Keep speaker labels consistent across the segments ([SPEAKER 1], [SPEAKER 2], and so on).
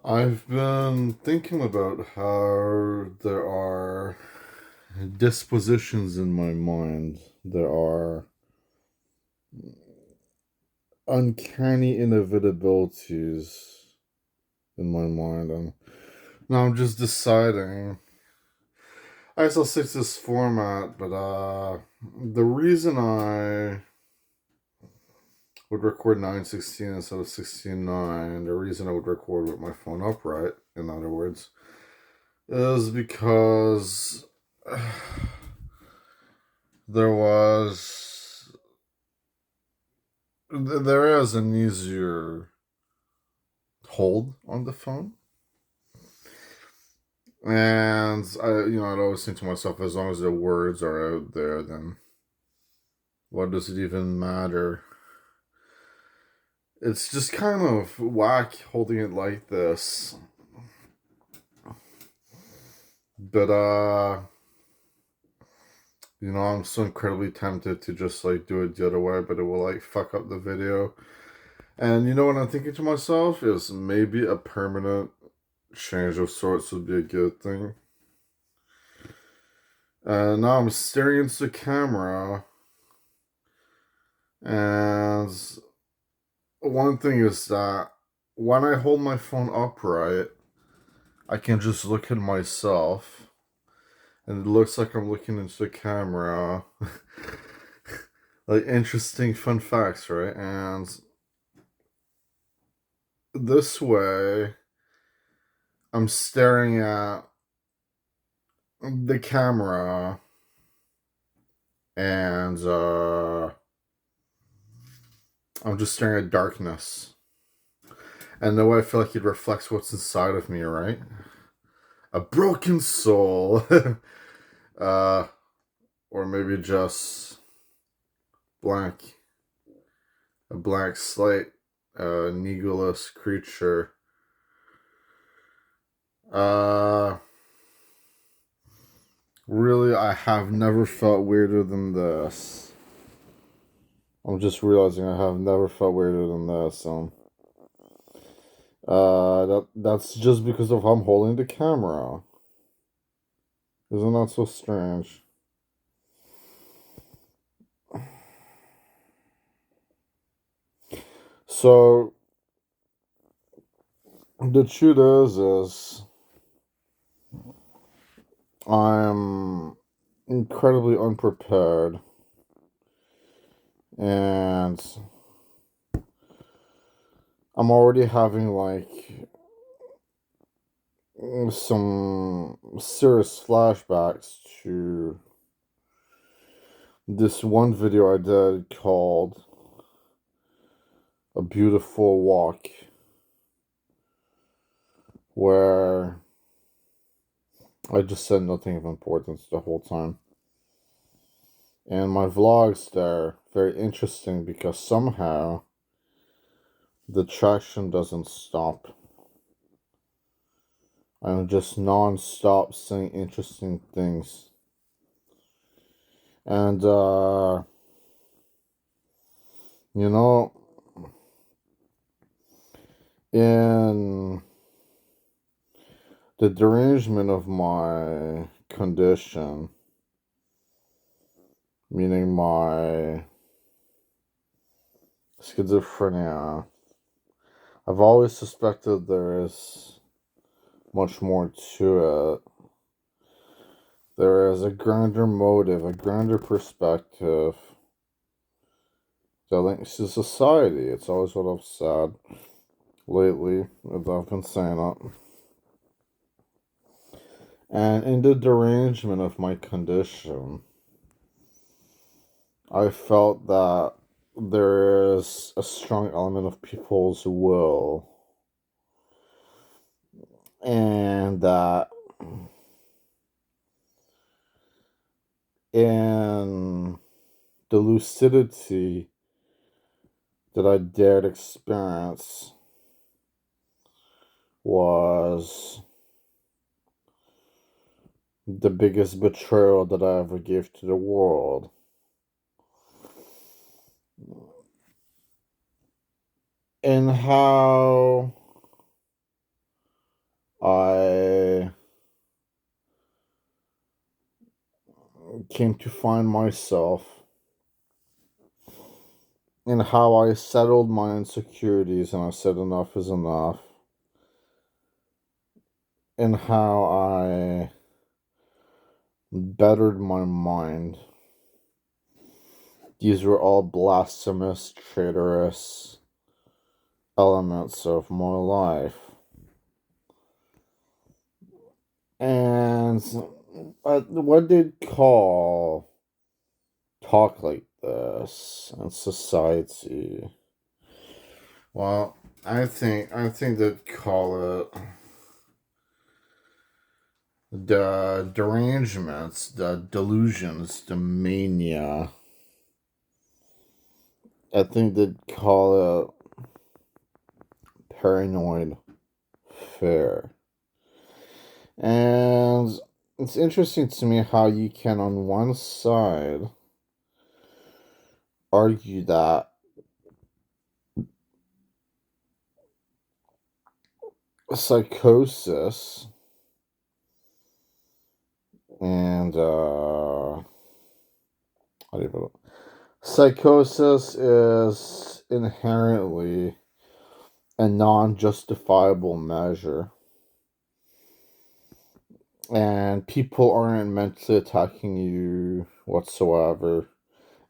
[SPEAKER 1] I've been thinking about how there are dispositions in my mind. There are uncanny inevitabilities in my mind. And now I'm just deciding. I guess I'll stick to this format, but the reason I would record 916 instead of 16:9, the reason I would record with my phone upright, in other words, is because there was there is an easier hold on the phone, and I'd always think to myself, as long as the words are out there, then what does it even matter? It's just kind of whack holding it like this, but I'm so incredibly tempted to just like do it the other way, but it will like fuck up the video. And you know what I'm thinking to myself is maybe a permanent change of sorts would be a good thing. Now I'm staring into the camera, and one thing is that when I hold my phone upright, I can just look at myself, and it looks like I'm looking into the camera. Like interesting fun facts, right? And this way, I'm staring at the camera, and I'm just staring at darkness. And the way I feel like it reflects what's inside of me, right? A broken soul. uh, or maybe just blank. A blank slate. A needleless creature. Uh, really, I have never felt weirder than this. I'm just realizing I have never felt weirder than this. That's just because of how I'm holding the camera. Isn't that so strange? So the truth is I'm incredibly unprepared, and I'm already having like some serious flashbacks to this one video I did called A Beautiful Walk, where I just said nothing of importance the whole time. And my vlogs there, very interesting because somehow the traction doesn't stop. I'm just non-stop saying interesting things. And you know, in the derangement of my condition, meaning my schizophrenia, I've always suspected there is much more to it. There is a grander motive, a grander perspective that links to society. It's always what I've said lately, as I've been saying it. And in the derangement of my condition, I felt that there is a strong element of people's will, and that in the lucidity that I dared experience was the biggest betrayal that I ever gave to the world. And how came to find myself and how I settled my insecurities and I said enough is enough, and how I bettered my mind. These were all blasphemous, traitorous elements of my life. And what did call talk like this in society? Well, I think they'd call it the derangements, the delusions, the mania. I think they'd call it paranoid fear. And it's interesting to me how you can, on one side, argue that psychosis and how do you put it? Psychosis is inherently a non-justifiable measure, and people aren't mentally attacking you whatsoever,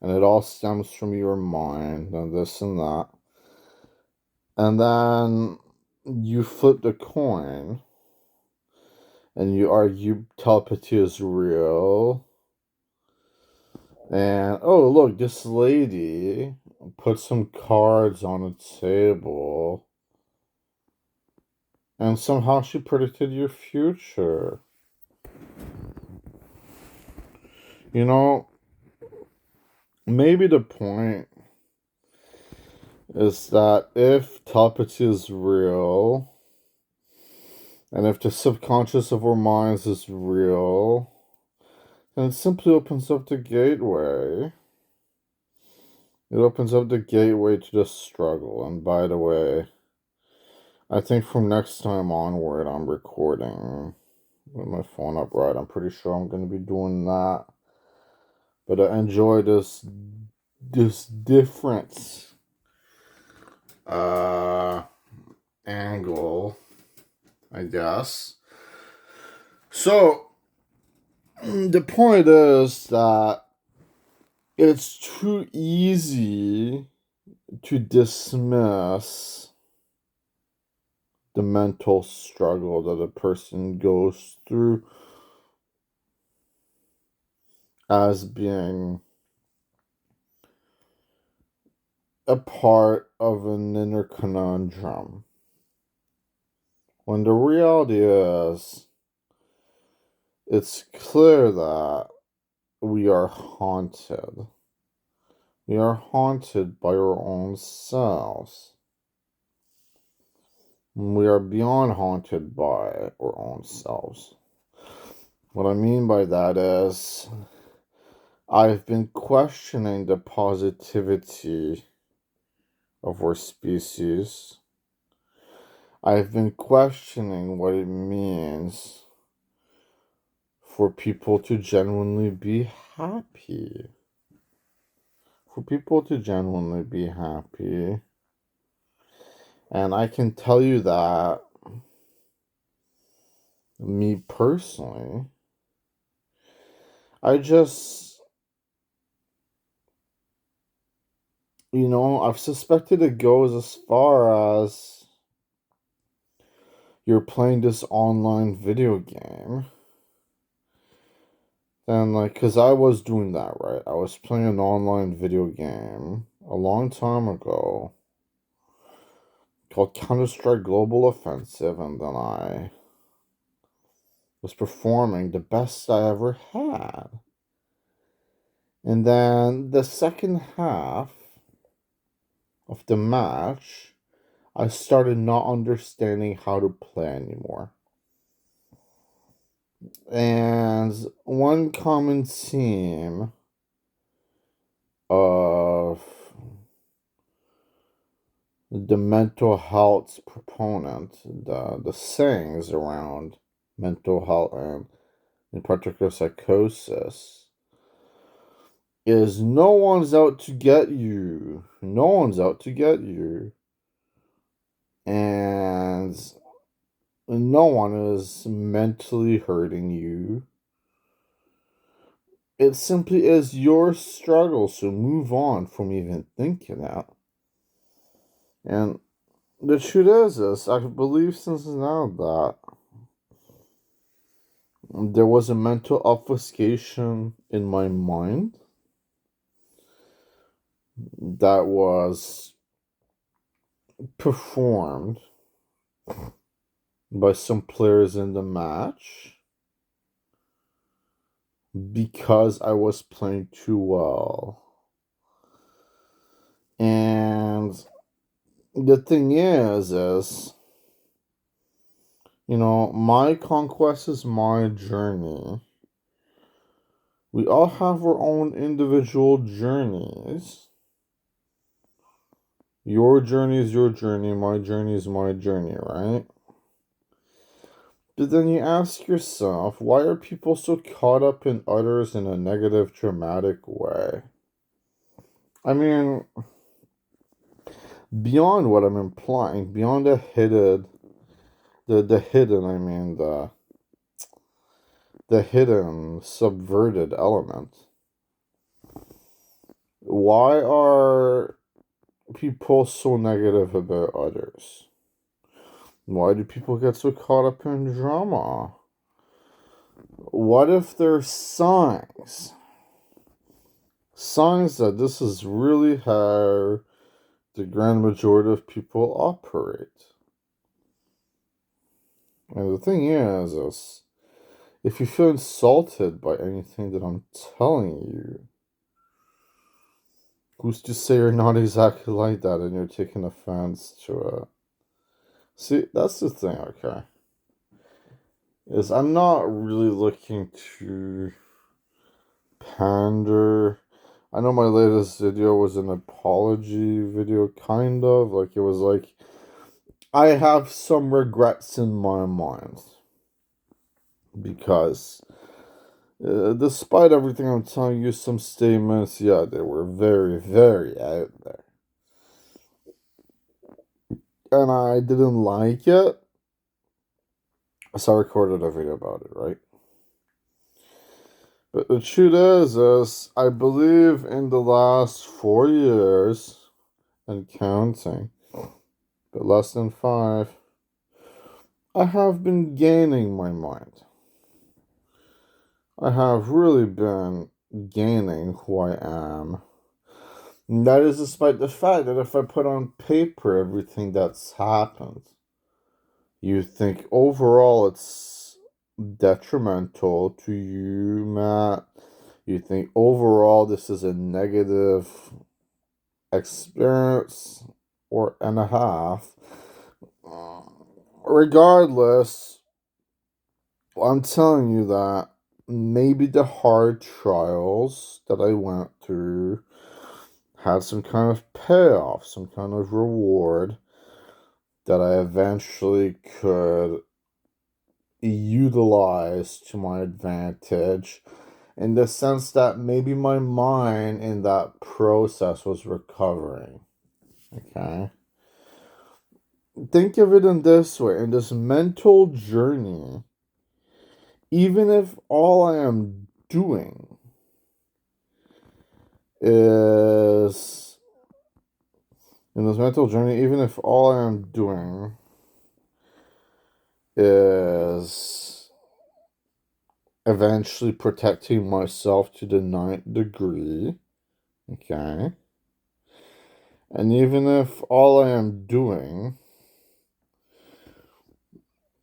[SPEAKER 1] and it all stems from your mind and this and that. And then you flip the coin and you argue telepathy is real. And oh, look, this lady put some cards on a table and somehow she predicted your future. You know, maybe the point is that if telepathy is real, and if the subconscious of our minds is real, then it simply opens up the gateway. It opens up the gateway to the struggle. And by the way, I think from next time onward, I'm recording with my phone upright. I'm pretty sure I'm going to be doing that. But I enjoy this different angle, I guess. So the point is that it's too easy to dismiss the mental struggle that a person goes through as being a part of an inner conundrum. When the reality is, it's clear that we are haunted. We are haunted by our own selves. We are beyond haunted by our own selves. What I mean by that is, I've been questioning the positivity of our species. I've been questioning what it means for people to genuinely be happy. For people to genuinely be happy. And I can tell you that, me personally, I just, I've suspected it goes as far as you're playing this online video game. And because I was doing that, right? I was playing an online video game a long time ago called Counter-Strike Global Offensive, and then I was performing the best I ever had. And then the second half of the match, I started not understanding how to play anymore. And one common theme of the mental health proponent, the sayings around mental health and in particular psychosis, is no one's out to get you. No one's out to get you. And no one is mentally hurting you. It simply is your struggle, so move on from even thinking that. And the truth is this, I believe since now that there was a mental obfuscation in my mind that was performed by some players in the match because I was playing too well. And the thing is, my conquest is my journey. We all have our own individual journeys. Your journey is your journey, my journey is my journey, right? But then you ask yourself, why are people so caught up in others in a negative, dramatic way? I mean, beyond what I'm implying, beyond the hidden, the hidden, subverted element. Why are people so negative about others? Why do people get so caught up in drama? What if there's signs? Signs that this is really how the grand majority of people operate. And the thing is if you feel insulted by anything that I'm telling you, who's to say you're not exactly like that and you're taking offense to it? See, that's the thing, okay? Is I'm not really looking to pander. I know my latest video was an apology video, kind of. Like, it was like, I have some regrets in my mind. Because, despite everything I'm telling you, some statements, yeah, they were very, very out there. And I didn't like it. So I recorded a video about it, right? But the truth is I believe in the last 4 years and counting, but less than 5, I have been gaining my mind. I have really been gaining who I am. And that is despite the fact that if I put on paper everything that's happened, you think overall it's detrimental to you, Matt. You think overall this is a negative experience or and a half. Regardless, I'm telling you that maybe the hard trials that I went through had some kind of payoff, some kind of reward that I eventually could utilize to my advantage, in the sense that maybe my mind in that process was recovering. Okay? Think of it in this way, in this mental journey, even if all I am doing is, in this mental journey, even if all I am doing is eventually protecting myself to the 9th degree, okay? And even if all I am doing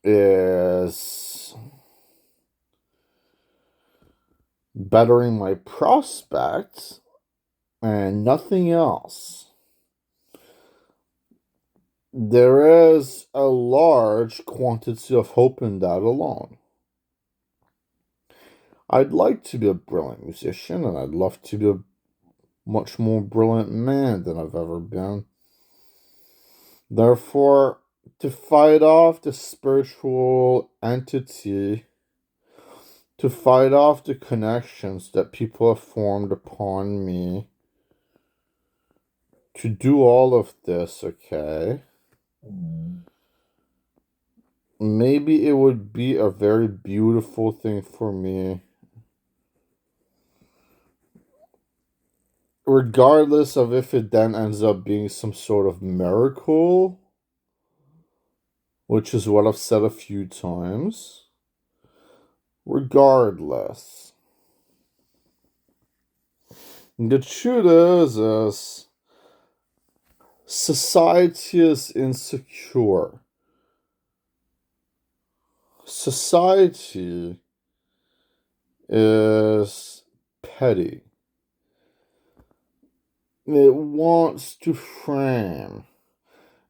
[SPEAKER 1] is bettering my prospects and nothing else, there is a large quantity of hope in that alone. I'd like to be a brilliant musician, and I'd love to be a much more brilliant man than I've ever been. Therefore, to fight off the spiritual entity to fight off the connections that people have formed upon me, to do all of this, okay? Maybe it would be a very beautiful thing for me. Regardless of if it then ends up being some sort of miracle, which is what I've said a few times. Regardless. The truth is society is insecure. Society is petty. It wants to frame.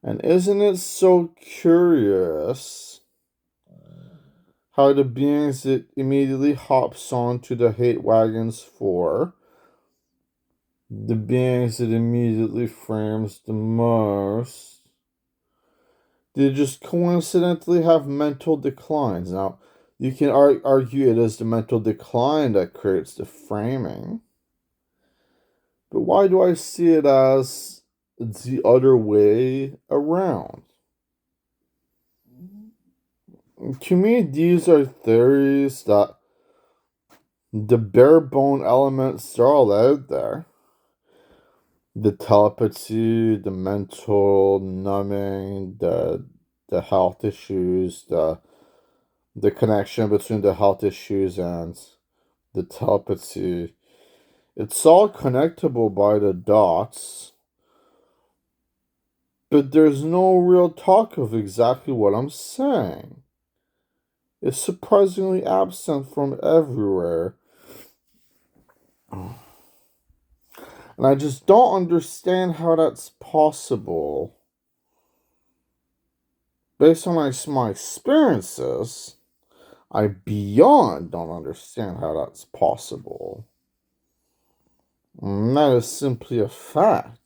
[SPEAKER 1] And isn't it so curious how the beings it immediately hops onto the hate wagons for, the beings it immediately frames the most, they just coincidentally have mental declines. Now, you can argue it is the mental decline that creates the framing. But why do I see it as the other way around? To me, these are theories that the bare bone elements are all out there. The telepathy, the mental numbing, the health issues, the connection between the health issues and the telepathy. It's all connectable by the dots, but there's no real talk of exactly what I'm saying. It's surprisingly absent from everywhere. And I just don't understand how that's possible. Based on my experiences, I beyond don't understand how that's possible. And that is simply a fact.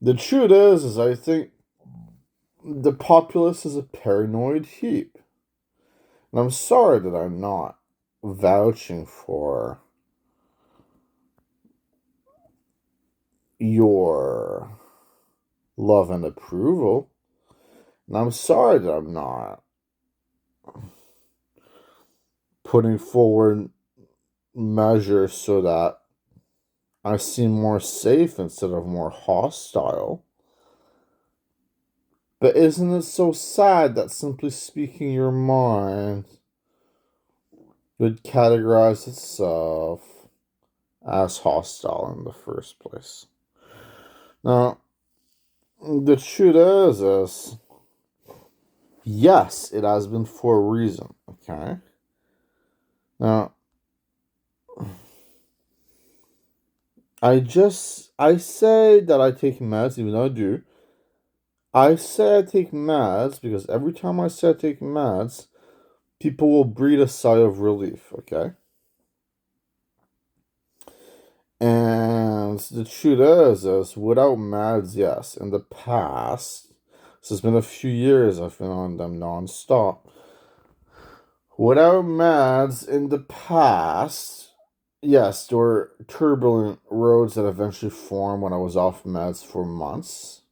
[SPEAKER 1] The truth is I think the populace is a paranoid heap. And I'm sorry that I'm not vouching for your love and approval. And I'm sorry that I'm not putting forward measures so that I seem more safe instead of more hostile. But isn't it so sad that simply speaking your mind would categorize itself as hostile in the first place? Now, the truth is yes, it has been for a reason, okay? Now, I say that I take meds, even though I do. I say I take meds because every time I say I take meds, people will breathe a sigh of relief, okay? And the truth is without meds, yes, in the past, so it's been a few years I've been on them non-stop. Without meds in the past, yes, there were turbulent roads that eventually formed when I was off meds for months.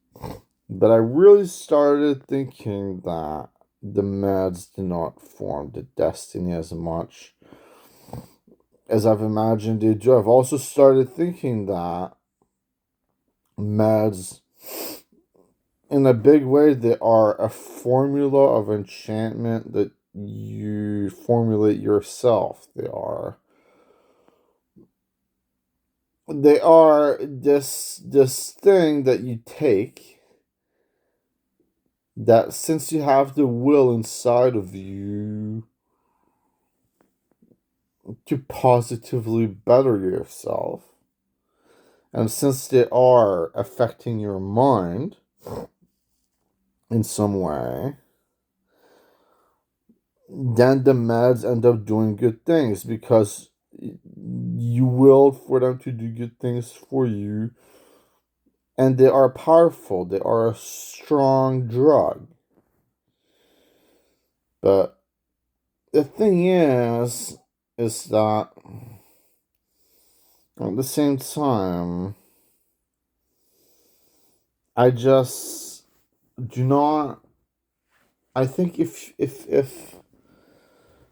[SPEAKER 1] But I really started thinking that the meds did not form the destiny as much as I've imagined they do. I've also started thinking that meds, in a big way, they are a formula of enchantment that you formulate yourself. They are this thing that you take, that since you have the will inside of you to positively better yourself, and since they are affecting your mind in some way, then the meds end up doing good things because you willed for them to do good things for you, and they are powerful. They are a strong drug. But the thing is that at the same time, I just do not. I think if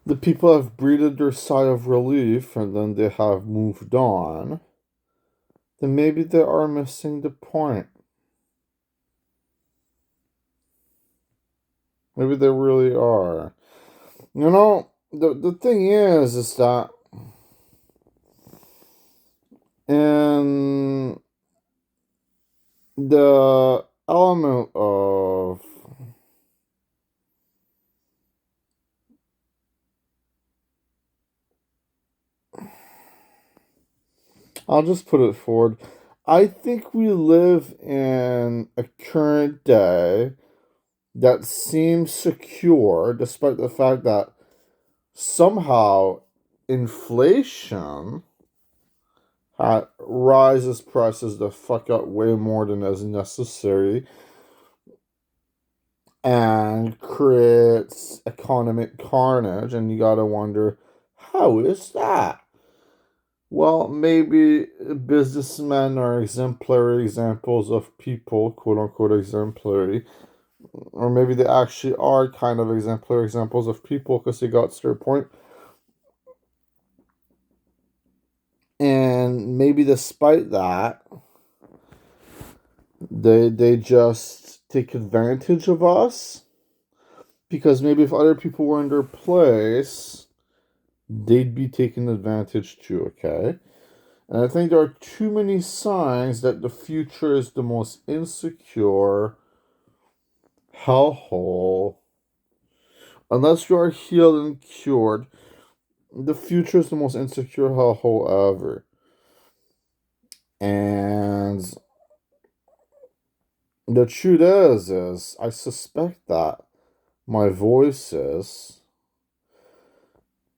[SPEAKER 1] the people have breathed their sigh of relief and then they have moved on, then maybe they are missing the point. Maybe they really are. You know, the thing is that in the element of I'll just put it forward. I think we live in a current day that seems secure, despite the fact that somehow inflation rises prices the fuck up way more than is necessary and creates economic carnage, and you gotta wonder, how is that? Well, maybe businessmen are exemplary examples of people, quote unquote exemplary, or maybe they actually are kind of exemplary examples of people because they got to their point. And maybe despite that, they just take advantage of us because maybe if other people were in their place, they'd be taken advantage too, okay? And I think there are too many signs that the future is the most insecure hellhole. Unless you are healed and cured, the future is the most insecure hellhole ever. And the truth is I suspect that my voices,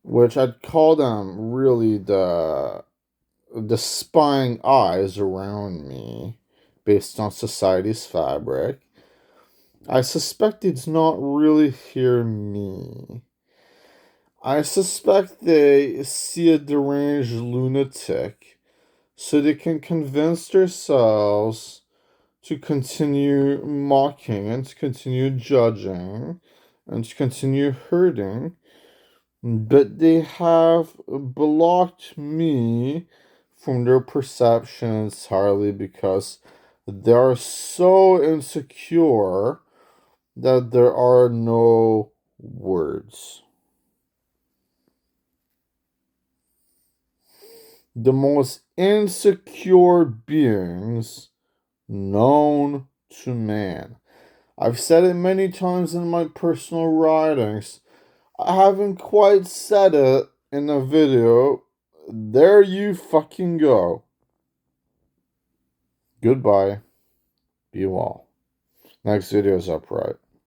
[SPEAKER 1] which I'd call them really the spying eyes around me based on society's fabric, I suspect it's not really hear me. I suspect they see a deranged lunatic so they can convince themselves to continue mocking and to continue judging and to continue hurting. But they have blocked me from their perception entirely because they are so insecure that there are no words. The most insecure beings known to man. I've said it many times in my personal writings. I haven't quite said it in a video. There you fucking go. Goodbye. Be well. Next video is up right.